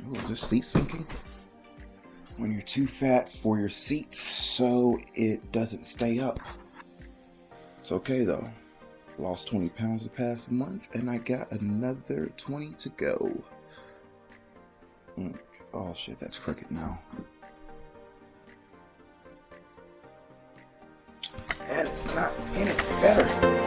Oh, is this seat sinking? When you're too fat for your seat, so it doesn't stay up. It's okay though. Lost 20 pounds the past month, and I got another 20 to go. Oh shit, that's crooked now. And it's not any better.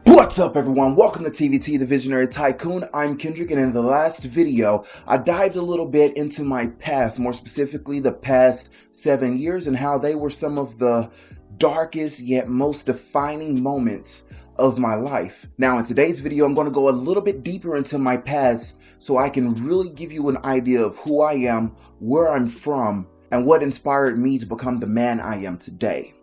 What's up everyone, welcome to TVT, the Visionary Tycoon. I'm Kendrick, and in the last video, I dived a little bit into my past, more specifically the past 7 years, and how they were some of the darkest yet most defining moments of my life. Now in today's video, I'm going to go a little bit deeper into my past so I can really give you an idea of who I am, where I'm from, and what inspired me to become the man I am today.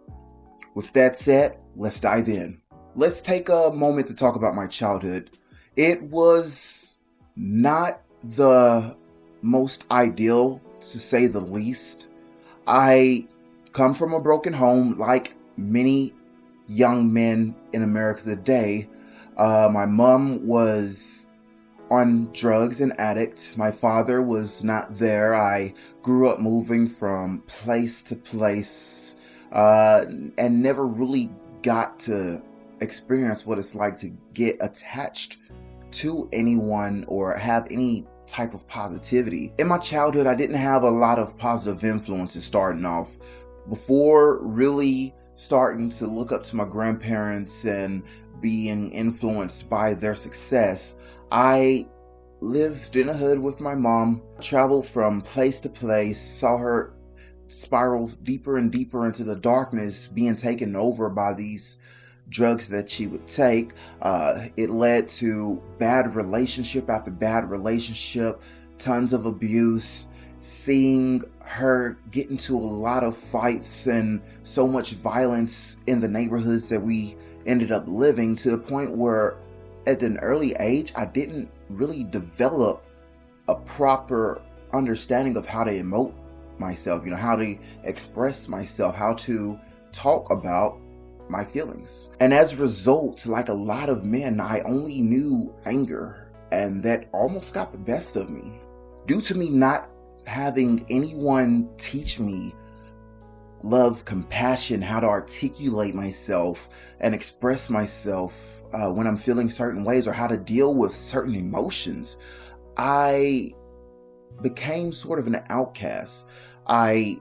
With that said, let's dive in. Let's take a moment to talk about my childhood. It was not the most ideal, to say the least. I come from a broken home, like many young men in America today. My mom was on drugs and addict. My father was not there. I grew up moving from place to place and never really got to experience what it's like to get attached to anyone or have any type of positivity. In my childhood, I didn't have a lot of positive influences starting off. Before really starting to look up to my grandparents and being influenced by their success, I lived in a hood with my mom, traveled from place to place, saw her spiral deeper and deeper into the darkness, being taken over by these drugs that she would take. It led to bad relationship after bad relationship, tons of abuse, seeing her get into a lot of fights and so much violence in the neighborhoods that we ended up living, to the point where at an early age, I didn't really develop a proper understanding of how to emote myself, how to express myself, how to talk about my feelings. And as a result, like a lot of men, I only knew anger, and that almost got the best of me. Due to me not having anyone teach me love, compassion, how to articulate myself and express myself when I'm feeling certain ways, or how to deal with certain emotions, I became sort of an outcast. I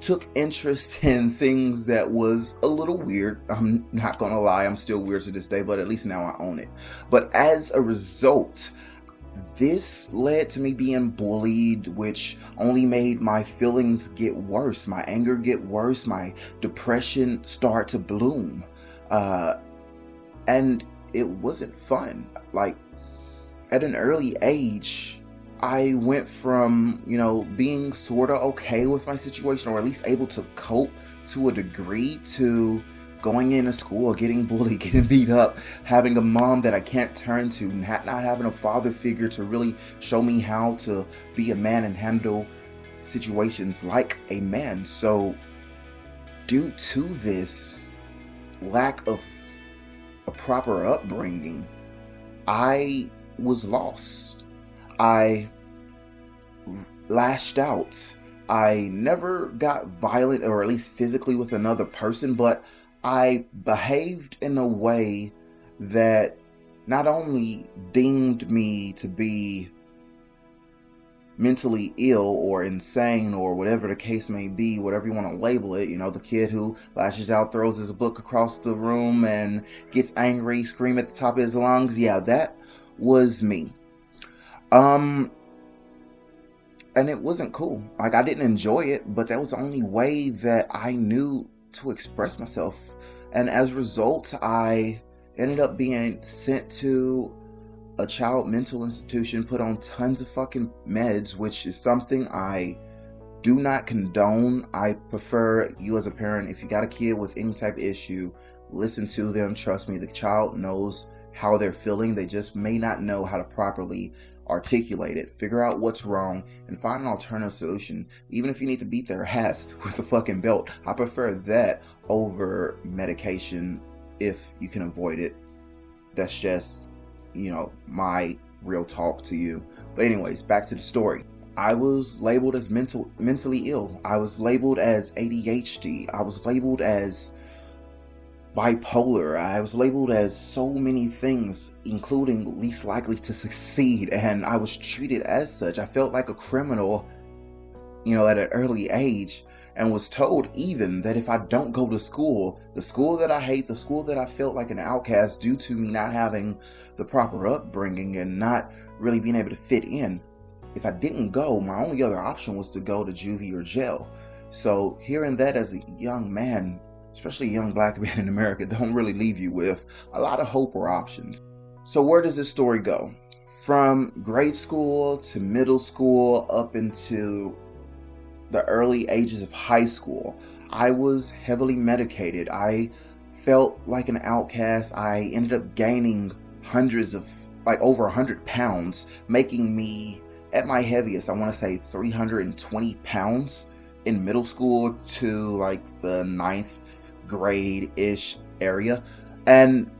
took interest in things that was a little weird. I'm not gonna lie, I'm still weird to this day, but at least now I own it. But as a result, this led to me being bullied, which only made my feelings get worse, my anger get worse, my depression start to bloom. And it wasn't fun. Like, at an early age, I went from, being sort of okay with my situation, or at least able to cope to a degree, to going into school, getting bullied, getting beat up, having a mom that I can't turn to, not having a father figure to really show me how to be a man and handle situations like a man. So due to this lack of a proper upbringing, I was lost. I lashed out. I never got violent, or at least physically, with another person, but I behaved in a way that not only deemed me to be mentally ill or insane, or whatever the case may be, whatever you want to label it, the kid who lashes out, throws his book across the room and gets angry, scream at the top of his lungs. Yeah, that was me. And it wasn't cool. Like, I didn't enjoy it, but that was the only way that I knew to express myself. And as a result, I ended up being sent to a child mental institution, put on tons of fucking meds, which is something I do not condone. I prefer you as a parent, if you got a kid with any type of issue, listen to them. Trust me, the child knows how they're feeling. They just may not know how to properly articulate it, figure out what's wrong, and find an alternative solution. Even if you need to beat their ass with a fucking belt, I prefer that over medication if you can avoid it. that's just, my real talk to you. But anyways, back to the story. I was labeled as mentally ill. I was labeled as ADHD. I was labeled as bipolar. I was labeled as so many things, including least likely to succeed, and I was treated as such. I felt like a criminal, at an early age, and was told even that if I don't go to school, the school that I hate, the school that I felt like an outcast due to me not having the proper upbringing and not really being able to fit in, if I didn't go, my only other option was to go to juvie or jail. So hearing that as a young man, especially a young black man in America, don't really leave you with a lot of hope or options. So where does this story go? From grade school to middle school up into the early ages of high school, I was heavily medicated. I felt like an outcast. I ended up gaining over 100 pounds, making me, at my heaviest, I want to say 320 pounds in middle school to like the 9th grade-ish area. And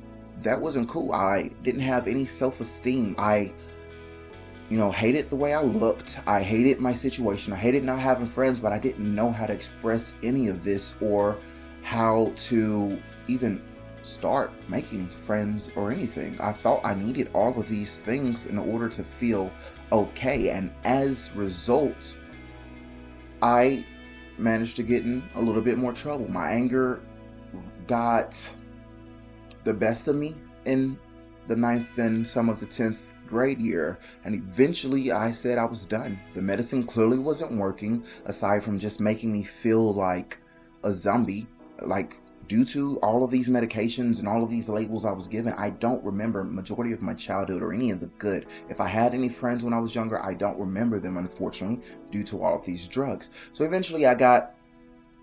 that wasn't cool. I didn't have any self-esteem. I hated the way I looked. I hated my situation. I hated not having friends, but I didn't know how to express any of this or how to even start making friends or anything. I thought I needed all of these things in order to feel okay. And as a result, I managed to get in a little bit more trouble. My anger got the best of me in the 9th and some of the 10th grade year, and eventually I said I was done. The medicine clearly wasn't working, aside from just making me feel like a zombie. Like, due to all of these medications and all of these labels I was given, I don't remember majority of my childhood or any of the good. If I had any friends when I was younger, I don't remember them, unfortunately, due to all of these drugs. So eventually I got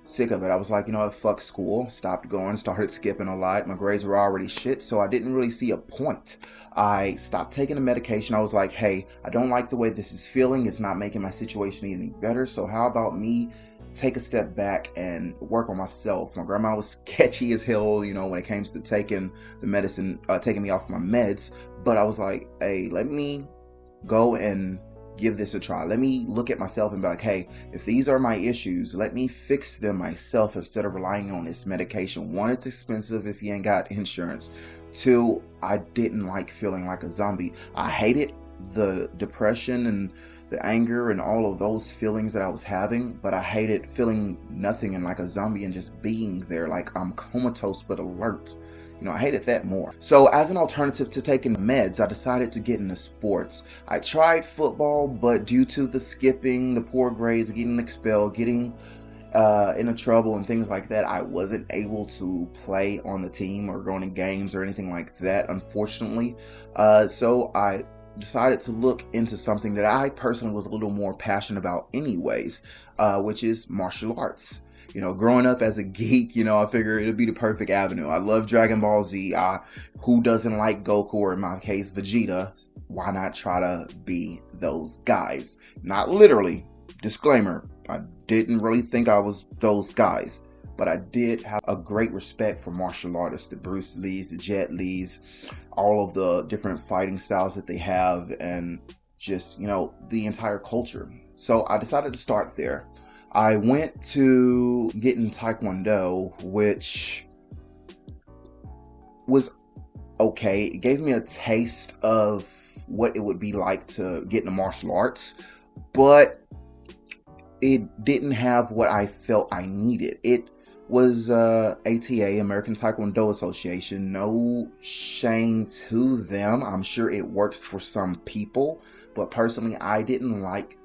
sick of it. I was like, fuck school. Stopped going, started skipping a lot. My grades were already shit, so I didn't really see a point. I stopped taking the medication. I was like, hey, I don't like the way this is feeling. It's not making my situation any better. So how about me take a step back and work on myself? My grandma was sketchy as hell, when it came to taking the medicine, taking me off my meds. But I was like, hey, let me go and give this a try. Let me look at myself and be like, hey, if these are my issues, let me fix them myself instead of relying on this medication. One, it's expensive if you ain't got insurance. Two, I didn't like feeling like a zombie. I hated the depression and the anger and all of those feelings that I was having, but I hated feeling nothing and like a zombie and just being there like I'm comatose but alert. I hated that more. So as an alternative to taking meds, I decided to get into sports. I tried football, but due to the skipping, the poor grades, getting expelled, getting into trouble and things like that, I wasn't able to play on the team or go into games or anything like that, unfortunately. So I decided to look into something that I personally was a little more passionate about anyways, which is martial arts. Growing up as a geek, I figured it'd be the perfect avenue. I love Dragon Ball Z. Who doesn't like Goku, or in my case, Vegeta? Why not try to be those guys? Not literally. Disclaimer, I didn't really think I was those guys, but I did have a great respect for martial artists, the Bruce Lees, the Jet Lees, all of the different fighting styles that they have, and just, the entire culture. So I decided to start there. I went to get in Taekwondo, which was okay. It gave me a taste of what it would be like to get into martial arts, but it didn't have what I felt I needed. It was ATA, American Taekwondo Association. No shame to them. I'm sure it works for some people, but personally, I didn't like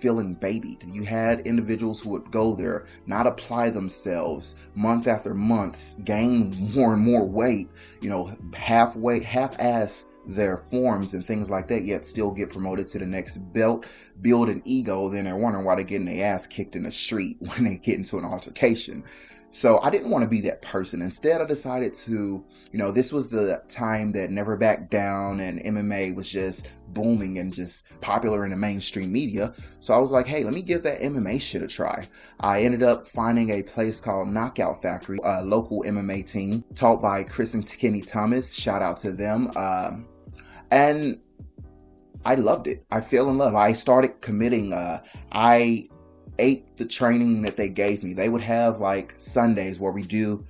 feeling babied. You had individuals who would go there, not apply themselves month after month, gain more and more weight, half-ass their forms and things like that, yet still get promoted to the next belt, build an ego, then they're wondering why they're getting their ass kicked in the street when they get into an altercation. So I didn't want to be that person. Instead, I decided to, this was the time that Never Back Down and MMA was just booming and just popular in the mainstream media. So I was like, hey, let me give that MMA shit a try. I ended up finding a place called Knockout Factory, a local MMA team taught by Chris and Kenny Thomas. Shout out to them. And I loved it. I fell in love. I started committing. I ate the training that they gave me. They would have like Sundays where we do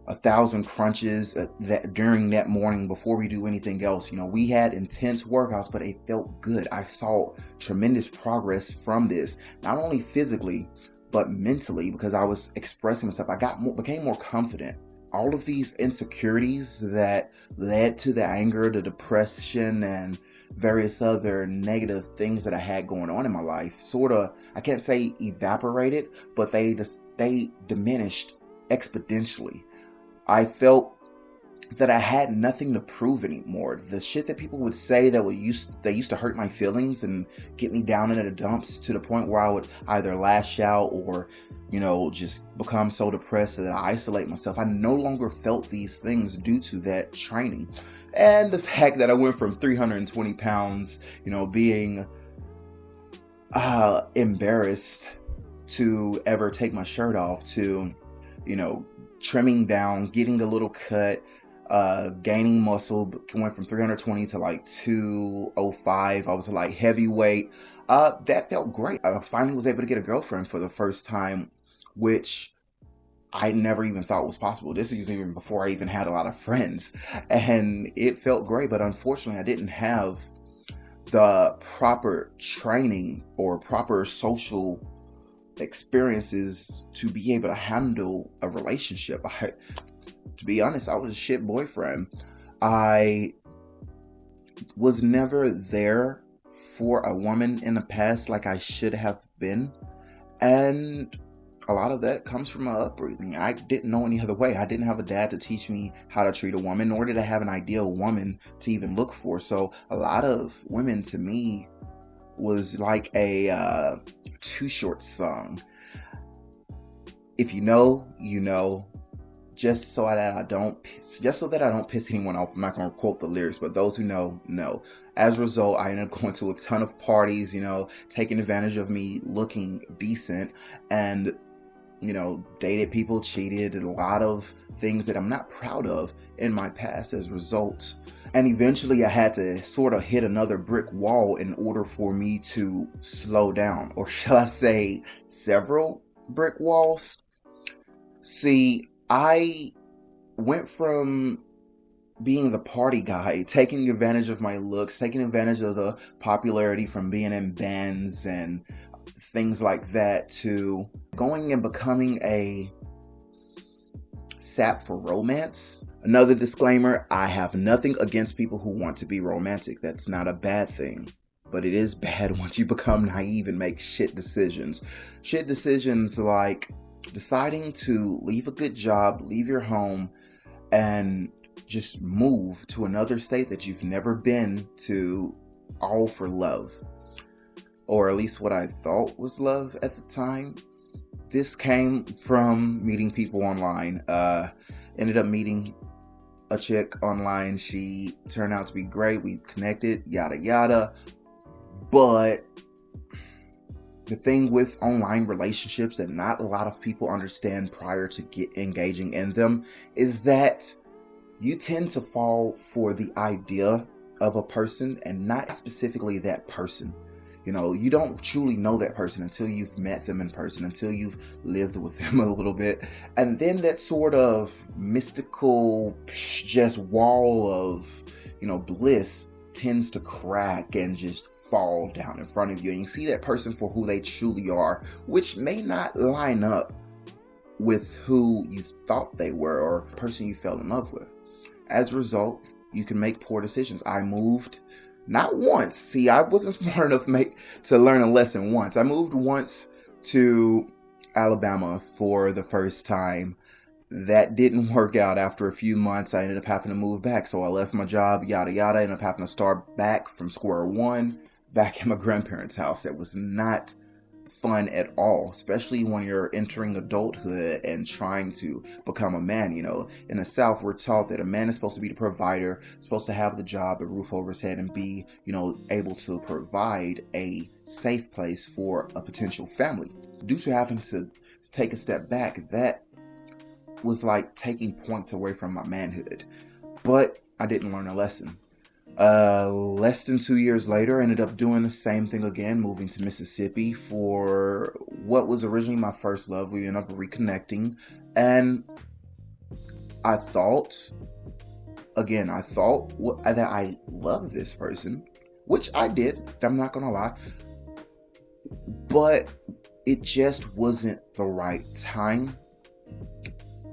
1,000 crunches that during that morning before we do anything else. We had intense workouts, but it felt good. I saw tremendous progress from this, not only physically but mentally, because I was expressing myself. I became more confident. All of these insecurities that led to the anger, the depression, and various other negative things that I had going on in my life sort of, I can't say evaporated, but they diminished exponentially. I felt that I had nothing to prove anymore. The shit that people would say that they used to hurt my feelings and get me down into the dumps to the point where I would either lash out or, just become so depressed that I isolate myself. I no longer felt these things due to that training. And the fact that I went from 320 pounds, being embarrassed to ever take my shirt off to, trimming down, getting a little cut, gaining muscle, went from 320 to like 205. I was like heavyweight. That felt great. I finally was able to get a girlfriend for the first time, which I never even thought was possible. This is even before I even had a lot of friends, and it felt great. But unfortunately, I didn't have the proper training or proper social experiences to be able to handle a relationship. To be honest, I was a shit boyfriend. I was never there for a woman in the past like I should have been. And a lot of that comes from my upbringing. I didn't know any other way. I didn't have a dad to teach me how to treat a woman, nor did I have an ideal woman to even look for. So a lot of women to me was like a Too Short song. If you know, you know. Just so that I don't piss anyone off, I'm not going to quote the lyrics, but those who know. As a result, I ended up going to a ton of parties, taking advantage of me looking decent, and, dated people, cheated, and a lot of things that I'm not proud of in my past as a result. And eventually I had to sort of hit another brick wall in order for me to slow down, or shall I say several brick walls. See, I went from being the party guy, taking advantage of my looks, taking advantage of the popularity from being in bands and things like that, to going and becoming a sap for romance. Another disclaimer, I have nothing against people who want to be romantic. That's not a bad thing. But it is bad once you become naive and make shit decisions. Shit decisions like deciding to leave a good job, leave your home, and just move to another state that you've never been to, all for love. Or at least what I thought was love at the time. This came from meeting people online. Ended up meeting a chick online. She turned out to be great. We connected, yada yada. But the thing with online relationships that not a lot of people understand prior to engaging in them is that you tend to fall for the idea of a person and not specifically that person. You don't truly know that person until you've met them in person, until you've lived with them a little bit. And then that sort of mystical just wall of, bliss tends to crack and just fall down in front of you, and you see that person for who they truly are, which may not line up with who you thought they were or the person you fell in love with. As a result, you can make poor decisions. I moved not once. See, I wasn't smart enough to learn a lesson once. I moved once to Alabama for the first time. That didn't work out. After a few months, I ended up having to move back. So I left my job, yada yada, ended up having to start back from square one, back at my grandparents' house. That was not fun at all, especially when you're entering adulthood and trying to become a man. You know, in the South, we're taught that a man is supposed to be the provider, supposed to have the job, the roof over his head, and be, you know, able to provide a safe place for a potential family. Due to having to take a step back, that was like taking points away from my manhood. But I didn't learn a lesson. Less than 2 years later, I ended up doing the same thing again, moving to Mississippi for what was originally my first love. We ended up reconnecting, and I thought that I loved this person, which I did, I'm not gonna lie, but it just wasn't the right time,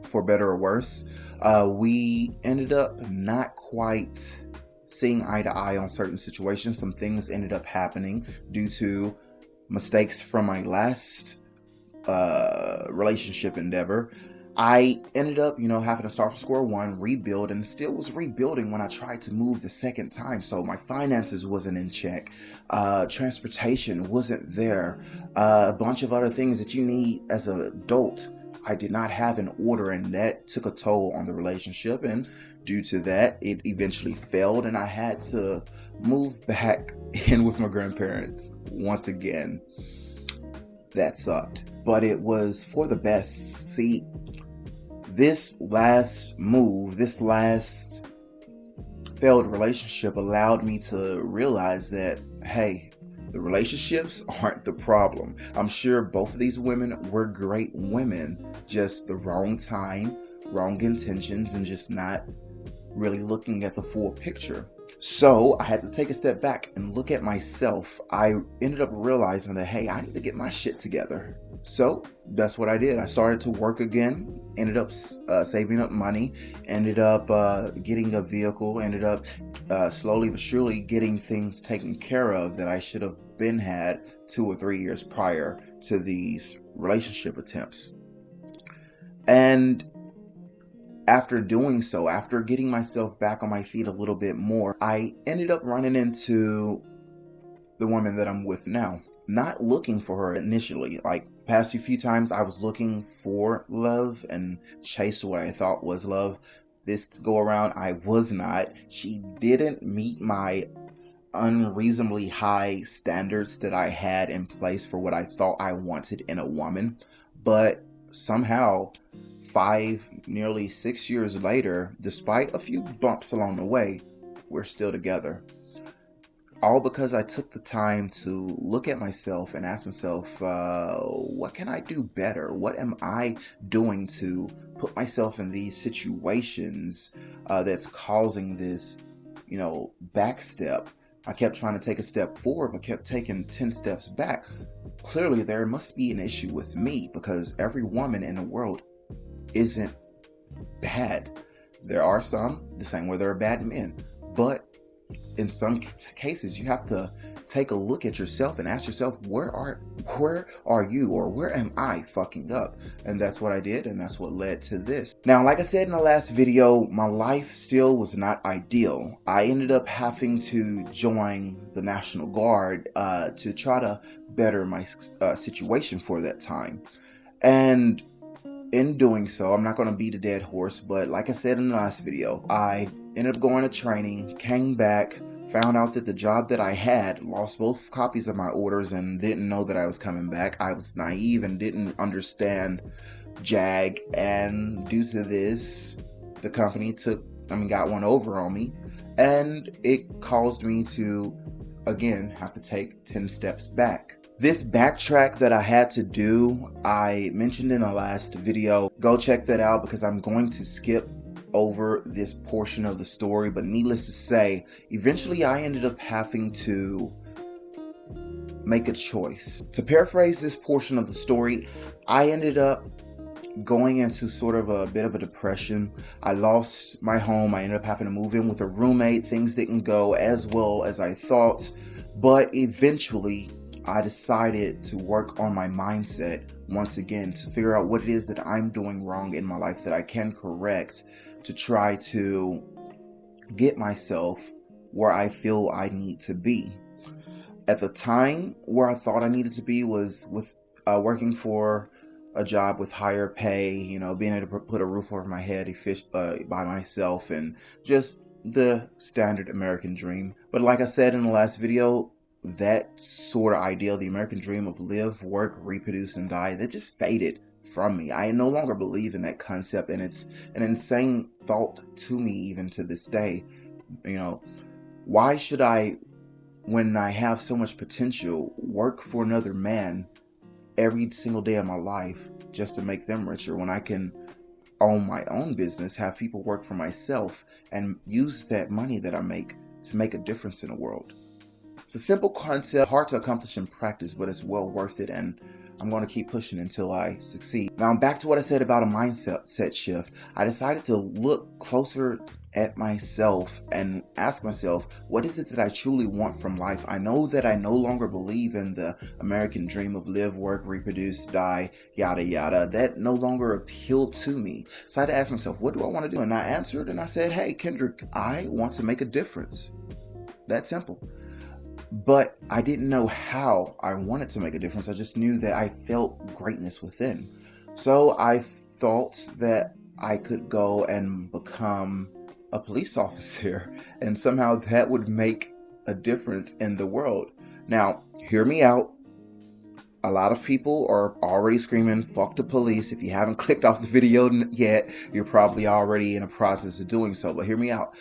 for better or worse. We ended up not quite seeing eye to eye on certain situations. Some things ended up happening due to mistakes from my last relationship endeavor. I ended up, you know, having to start from square one, rebuild, and still was rebuilding when I tried to move the second time. So my finances wasn't in check. Transportation wasn't there. A bunch of other things that you need as an adult, I did not have in order, and that took a toll on the relationship. And due to that, it eventually failed, and I had to move back in with my grandparents once again. That sucked, but it was for the best. See, this last move, this last failed relationship allowed me to realize that, hey, the relationships aren't the problem. I'm sure both of these women were great women, just the wrong time, wrong intentions, and just not really looking at the full picture. So I had to take a step back and look at myself. I ended up realizing that, hey, I need to get my shit together. So that's what I did. I started to work again, ended up saving up money, ended up getting a vehicle, ended up slowly but surely getting things taken care of that I should have been had 2 or 3 years prior to these relationship attempts. And after doing so, after getting myself back on my feet a little bit more, I ended up running into the woman that I'm with now. Not looking for her initially. Like, past few times I was looking for love and chased what I thought was love. This go around, I was not. She didn't meet my unreasonably high standards that I had in place for what I thought I wanted in a woman. But somehow, 5, nearly 6 years later, despite a few bumps along the way, we're still together. All because I took the time to look at myself and ask myself, what can I do better? What am I doing to put myself in these situations that's causing this, you know, back step? I kept trying to take a step forward, but kept taking 10 steps back. Clearly, there must be an issue with me, because every woman in the world isn't bad. There are some, the same way there are bad men, but in some cases you have to take a look at yourself and ask yourself, where are you, or where am I fucking up? And that's what I did, and that's what led to this. Now, like I said in the last video, my life still was not ideal. I ended up having to join the National Guard to try to better my situation for that time. And in doing so, I'm not going to beat a dead horse, but like I said in the last video, I ended up going to training, came back, found out that the job that I had, lost both copies of my orders, and didn't know that I was coming back. I was naive and didn't understand JAG, and due to this, the company got one over on me, and it caused me to, again, have to take 10 steps back. This backtrack that I had to do, I mentioned in the last video. Go check that out, because I'm going to skip over this portion of the story, but needless to say, eventually I ended up having to make a choice. To paraphrase this portion of the story, I ended up going into sort of a bit of a depression. I lost my home. I ended up having to move in with a roommate. Things didn't go as well as I thought, but eventually I decided to work on my mindset once again, to figure out what it is that I'm doing wrong in my life that I can correct, to try to get myself where I feel I need to be. At the time, where I thought I needed to be was with working for a job with higher pay, being able to put a roof over my head by myself, and just the standard American dream. But like I said in the last video, that sort of ideal, the American dream of live, work, reproduce, and die, that just faded from me. I no longer believe in that concept, and it's an insane thought to me even to this day. Why should I, when I have so much potential, work for another man every single day of my life just to make them richer, when I can own my own business, have people work for myself, and use that money that I make to make a difference in the world? It's a simple concept, hard to accomplish in practice, but it's well worth it, and I'm going to keep pushing until I succeed. Now, back to what I said about a mindset shift. I decided to look closer at myself and ask myself, what is it that I truly want from life? I know that I no longer believe in the American dream of live, work, reproduce, die, yada, yada. That no longer appealed to me. So I had to ask myself, what do I want to do? And I answered and I said, hey, Kendrick, I want to make a difference. That simple. But I didn't know how I wanted to make a difference. I just knew that I felt greatness within. So I thought that I could go and become a police officer, and somehow that would make a difference in the world. Now, hear me out. A lot of people are already screaming, fuck the police. If you haven't clicked off the video yet, you're probably already in a process of doing so. But hear me out.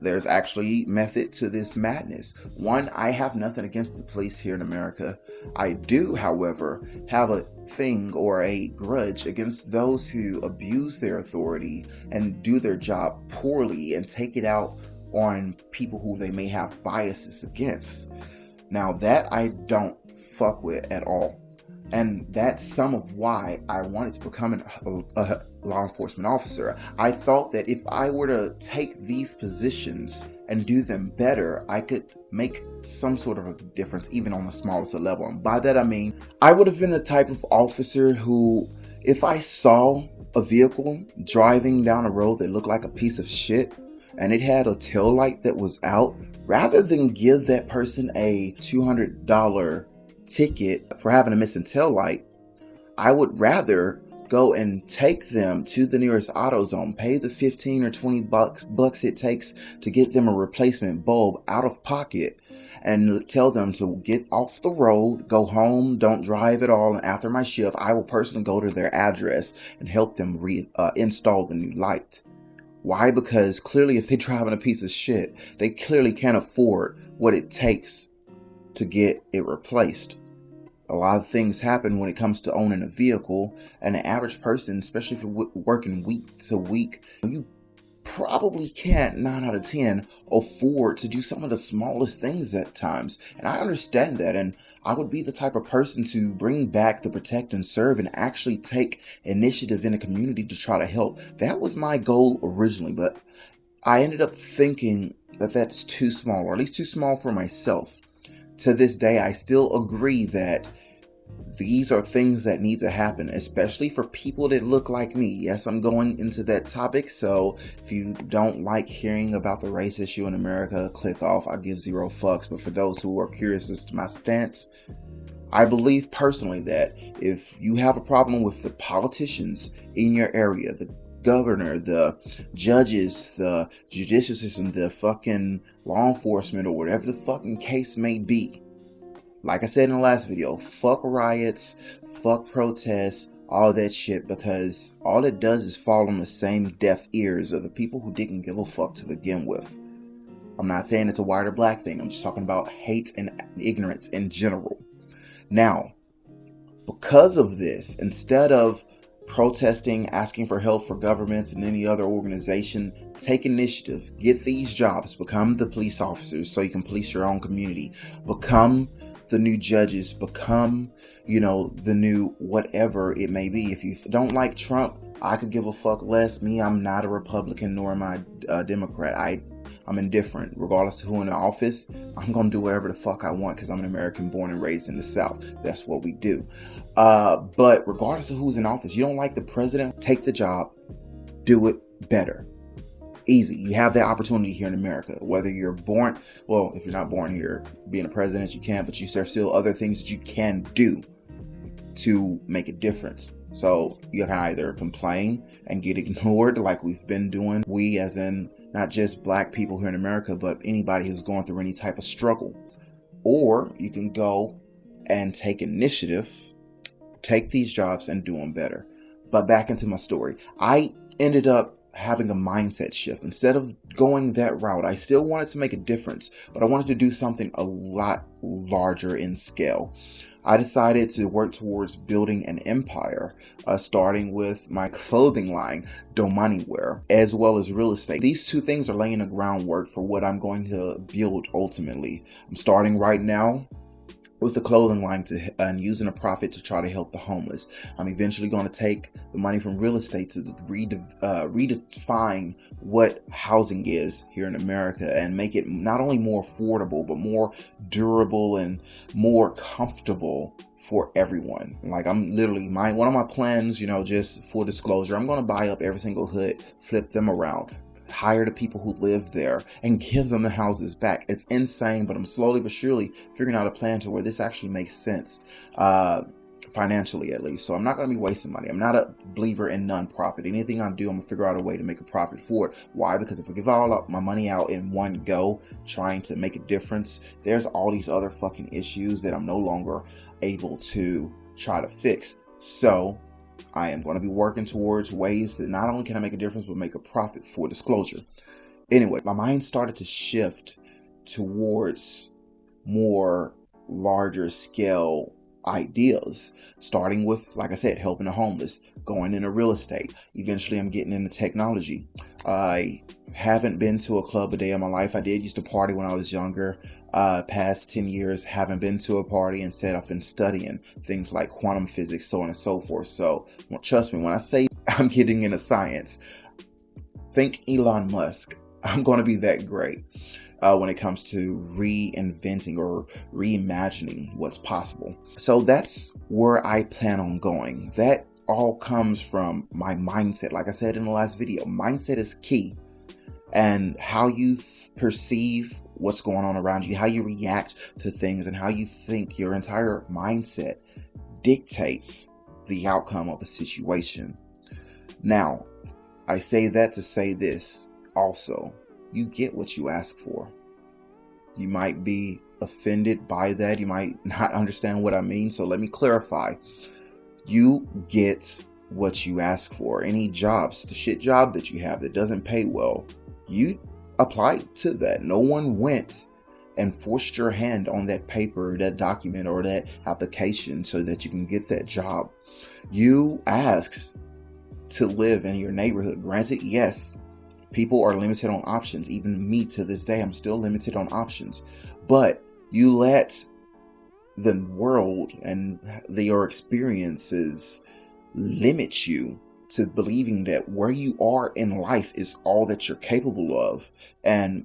There's actually method to this madness. One, I have nothing against the police here in America. I do, however, have a thing or a grudge against those who abuse their authority and do their job poorly and take it out on people who they may have biases against. Now, that I don't fuck with at all. And that's some of why I wanted to become a law enforcement officer. I thought that if I were to take these positions and do them better, I could make some sort of a difference, even on the smallest level. And by that I mean, I would have been the type of officer who, if I saw a vehicle driving down a road that looked like a piece of shit, and it had a tail light that was out, rather than give that person a $200 ticket for having a missing tail light, I would rather go and take them to the nearest AutoZone, pay the 15 or 20 bucks it takes to get them a replacement bulb out of pocket, and tell them to get off the road, go home, don't drive at all, and after my shift, I will personally go to their address and help them install the new light. Why? Because clearly if they're driving a piece of shit, they clearly can't afford what it takes to get it replaced. A lot of things happen when it comes to owning a vehicle, and an average person, especially if you're working week to week, you probably can't 9 out of 10 afford to do some of the smallest things at times. And I understand that, and I would be the type of person to bring back the protect and serve and actually take initiative in the community to try to help. That was my goal originally, but I ended up thinking that that's too small, or at least too small for myself. To this day, I still agree that these are things that need to happen, especially for people that look like me. Yes, I'm going into that topic, so if you don't like hearing about the race issue in America, click off. I give zero fucks. But for those who are curious as to my stance, I believe personally that if you have a problem with the politicians in your area, the governor, the judges, the judicial system, the fucking law enforcement, or whatever the fucking case may be, like I said in the last video, fuck riots, fuck protests, all that shit, because all it does is fall on the same deaf ears of the people who didn't give a fuck to begin with. I'm not saying it's a white or black thing. I'm just talking about hate and ignorance in general. Now, because of this, instead of protesting, asking for help for governments and any other organization, take initiative, get these jobs, become the police officers so you can police your own community, become the new judges, become, the new whatever it may be. If you don't like Trump, I could give a fuck less. I'm not a Republican, nor am I a Democrat. I'm indifferent. Regardless of who in the office, I'm going to do whatever the fuck I want because I'm an American born and raised in the South. That's what we do. But regardless of who's in office, you don't like the president, take the job, do it better. Easy. You have that opportunity here in America. Whether you're born, well, if you're not born here, being a president, you can't, but there's still other things that you can do to make a difference. So you can either complain and get ignored like we've been doing. We, as in not just black people here in America, but anybody who's going through any type of struggle. Or you can go and take initiative, take these jobs and do them better. But back into my story. I ended up having a mindset shift. Instead of going that route, I still wanted to make a difference, but I wanted to do something a lot larger in scale. I decided to work towards building an empire, starting with my clothing line, Domaniwear, as well as real estate. These two things are laying the groundwork for what I'm going to build ultimately. I'm starting right now with the clothing line and using a profit to try to help the homeless. I'm eventually going to take the money from real estate to redefine what housing is here in America and make it not only more affordable, but more durable and more comfortable for everyone. Like I'm literally, one of my plans, just full disclosure, I'm going to buy up every single hood, flip them around, hire the people who live there and give them the houses back. It's insane, but I'm slowly but surely figuring out a plan to where this actually makes sense, financially at least. So I'm not going to be wasting money. I'm not a believer in non-profit. Anything I do, I'm going to figure out a way to make a profit for it. Why? Because if I give all my money out in one go, trying to make a difference, there's all these other fucking issues that I'm no longer able to try to fix. So I am going to be working towards ways that not only can I make a difference, but make a profit for disclosure. Anyway, my mind started to shift towards more larger scale ideas, starting with, like I said, helping the homeless, going into real estate. Eventually, I'm getting into technology. I haven't been to a club a day in my life. I did used to party when I was younger. Past 10 years, haven't been to a party. Instead, I've been studying things like quantum physics, so on and so forth. So trust me, when I say I'm getting into science, think Elon Musk. I'm going to be that great when it comes to reinventing or reimagining what's possible. So that's where I plan on going. That all comes from my mindset. Like I said in the last video, mindset is key. And how you perceive what's going on around you, how you react to things, and how you think, your entire mindset dictates the outcome of a situation. Now, I say that to say this also. You get what you ask for. You might be offended by that. You might not understand what I mean. So let me clarify. You get what you ask for. Any jobs, the shit job that you have that doesn't pay well, you applied to that. No one went and forced your hand on that paper, that document, or that application so that you can get that job. You asked to live in your neighborhood. Granted, yes, people are limited on options. Even me to this day, I'm still limited on options. But you let the world and your experiences limit you to believing that where you are in life is all that you're capable of. And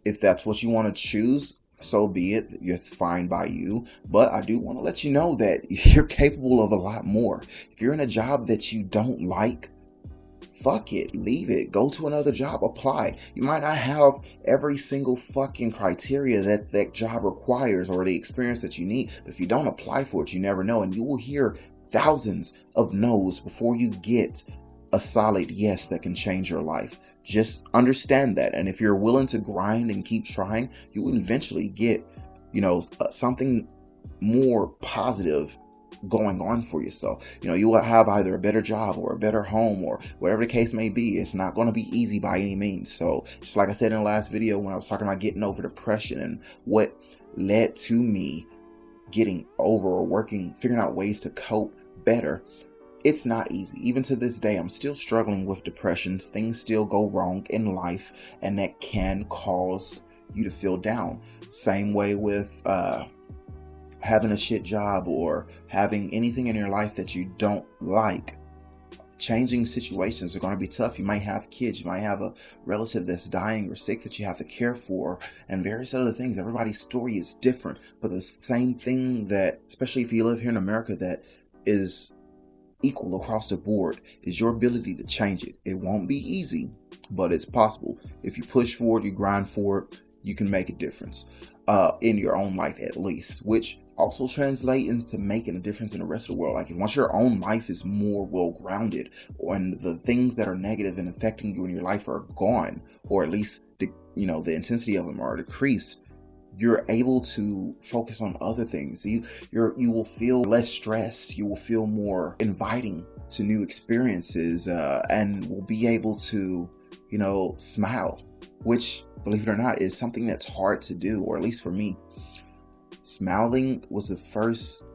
if that's what you want to choose, so be it. It's fine by you. But I do want to let you know that you're capable of a lot more. If you're in a job that you don't like, fuck it, leave it, go to another job, apply. You might not have every single fucking criteria that job requires or the experience that you need, but if you don't apply for it, you never know, and you will hear thousands of no's before you get a solid yes that can change your life. Just understand that, and if you're willing to grind and keep trying, you will eventually get, something more positive going on for yourself. You will have either a better job or a better home or whatever the case may be. It's not going to be easy by any means. So just like I said in the last video when I was talking about getting over depression and what led to me getting over or figuring out ways to cope better, it's not easy. Even to this day, I'm still struggling with depression. Things still go wrong in life, and that can cause you to feel down. Same way with having a shit job or having anything in your life that you don't like. Changing situations are going to be tough. You might have kids, you might have a relative that's dying or sick that you have to care for, and various other things. Everybody's story is different, but the same thing that, especially if you live here in America, that is equal across the board is your ability to change it. It won't be easy, but it's possible. If you push forward, you grind forward, you can make a difference in your own life at least, which also translate into making a difference in the rest of the world. Like once your own life is more well-grounded, and the things that are negative and affecting you in your life are gone, or at least the intensity of them are decreased, you're able to focus on other things. You will feel less stressed. You will feel more inviting to new experiences, and will be able to, smile, which, believe it or not, is something that's hard to do, or at least for me. Smiling was the first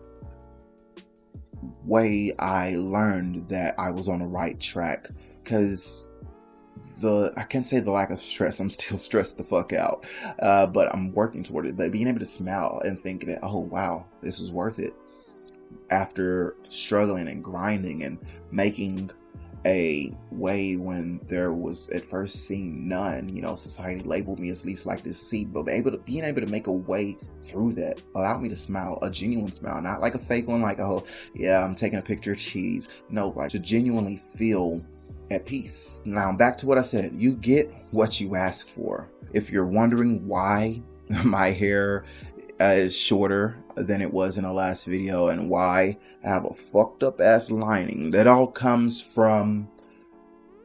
way I learned that I was on the right track, because I can't say the lack of stress. I'm still stressed the fuck out, but I'm working toward it. But being able to smile and think that, oh wow, this was worth it, after struggling and grinding and making a way when there was at first seen none. Society labeled me as least like this seed, but being able to make a way through that allowed me to smile, a genuine smile, not like a fake one, like, oh yeah, I'm taking a picture of cheese. No, like to genuinely feel at peace. Now back to what I said. You get what you ask for. If you're wondering why my hair is shorter than it was in the last video, and why I have a fucked up ass lining, that all comes from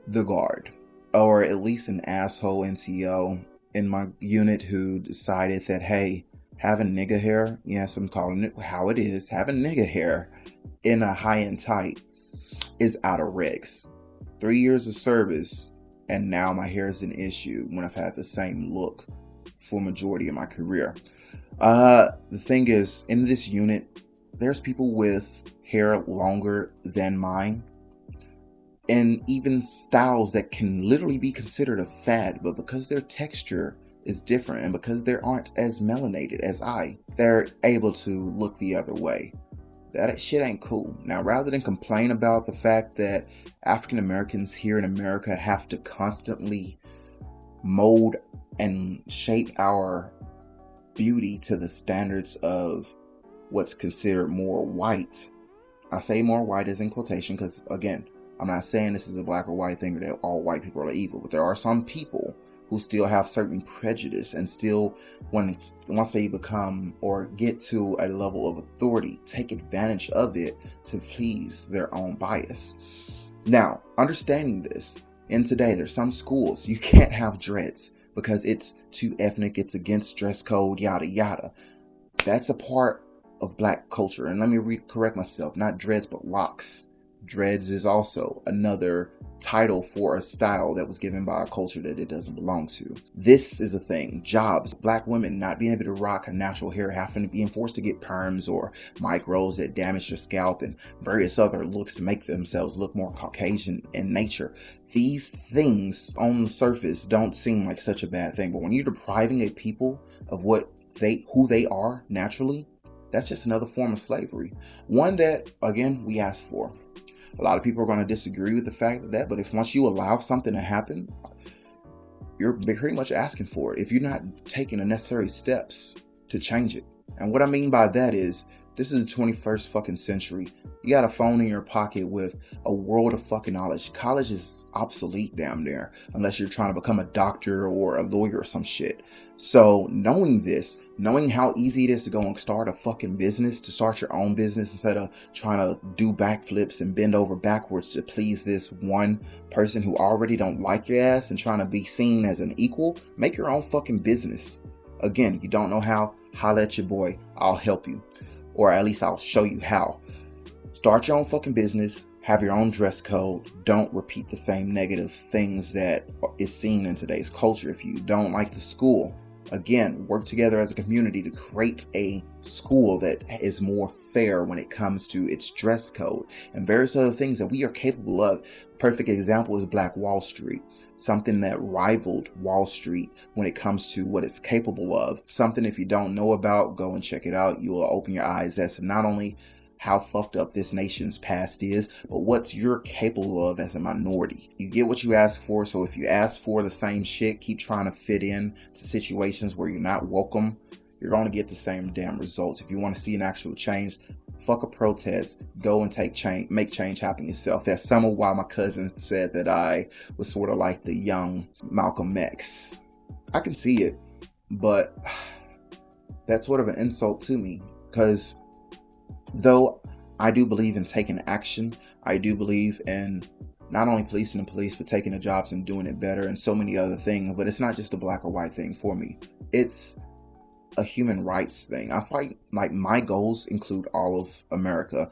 the guard, or at least an asshole NCO in my unit who decided that, hey, having nigga hair, yes, I'm calling it how it is, having nigga hair in a high-end tight is out of regs. 3 years of service, and now my hair is an issue when I've had the same look for majority of my career. The thing is, in this unit, there's people with hair longer than mine, and even styles that can literally be considered a fad, but because their texture is different and because they aren't as melanated as they're able to look the other way. That shit ain't cool. Now, rather than complain about the fact that African Americans here in America have to constantly mold and shape our beauty to the standards of what's considered more white. I say more white as in quotation because, again, I'm not saying this is a black or white thing or that all white people are evil, but there are some people who still have certain prejudice and still, once they become or get to a level of authority, take advantage of it to please their own bias. Now, understanding this, in today, there's some schools you can't have dreads because it's too ethnic, it's against dress code, yada yada. That's a part of black culture. And let me correct myself, not dreads, but locks. Dreads is also another title for a style that was given by a culture that it doesn't belong to. This is a thing. Jobs. Black women not being able to rock a natural hair, having to being forced to get perms or micros that damage their scalp, and various other looks to make themselves look more Caucasian in nature. These things on the surface don't seem like such a bad thing, but when you're depriving a people of who they are naturally, that's just another form of slavery. One that, again, we ask for. A lot of people are going to disagree with the fact of that, but once you allow something to happen, you're pretty much asking for it if you're not taking the necessary steps to change it. And what I mean by that is, this is the 21st fucking century. You got a phone in your pocket with a world of fucking knowledge. College is obsolete damn near, unless you're trying to become a doctor or a lawyer or some shit. So knowing this, knowing how easy it is to go and start a fucking business, to start your own business instead of trying to do backflips and bend over backwards to please this one person who already don't like your ass and trying to be seen as an equal, make your own fucking business. Again, you don't know how, holla at your boy, I'll help you. Or at least I'll show you how. Start your own fucking business. Have your own dress code. Don't repeat the same negative things that is seen in today's culture. If you don't like the school, again, work together as a community to create a school that is more fair when it comes to its dress code and various other things that we are capable of. Perfect example is Black Wall Street. Something that rivaled Wall Street when it comes to what it's capable of. Something, if you don't know about, go and check it out. You will open your eyes as to not only how fucked up this nation's past is, but what you're capable of as a minority. You get what you ask for, so if you ask for the same shit, keep trying to fit in to situations where you're not welcome, you're going to get the same damn results. If you want to see an actual change, fuck a protest. Go and make change happen yourself. That's some of why my cousin said that I was sort of like the young Malcolm X. I can see it, but that's sort of an insult to me, because though I do believe in taking action, I do believe in not only policing the police, but taking the jobs and doing it better and so many other things. But it's not just a black or white thing for me. It's a human rights thing. I fight, like, my goals include all of America,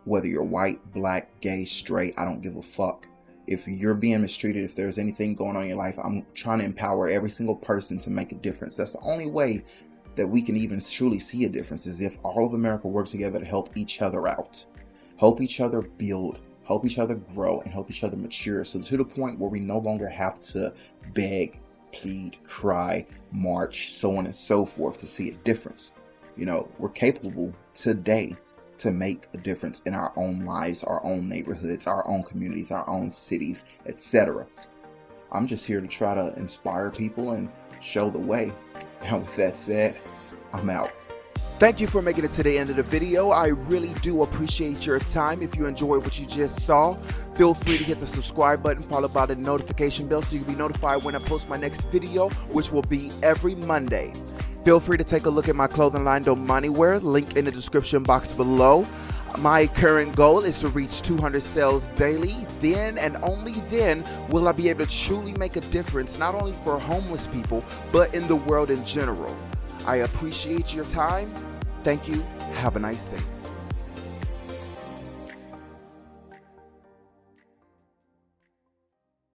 whether you're white, black, gay, straight, I don't give a fuck. If you're being mistreated, if there's anything going on in your life, I'm trying to empower every single person to make a difference. That's the only way that we can even truly see a difference, is if all of America works together to help each other out, help each other build, help each other grow, and help each other mature, so to the point where we no longer have to beg, plead, cry, march, so on and so forth to see a difference. You know, we're capable today to make a difference in our own lives, our own neighborhoods, our own communities, our own cities, etc. I'm just here to try to inspire people and show the way. And with that said, I'm out. Thank you for making it to the end of the video. I really do appreciate your time. If you enjoyed what you just saw, feel free to hit the subscribe button followed by the notification bell so you'll be notified when I post my next video, which will be every Monday. Feel free to take a look at my clothing line, Domani Wear, link in the description box below. My current goal is to reach 200 sales daily. Then and only then will I be able to truly make a difference, not only for homeless people, but in the world in general. I appreciate your time. Thank you. Have a nice day.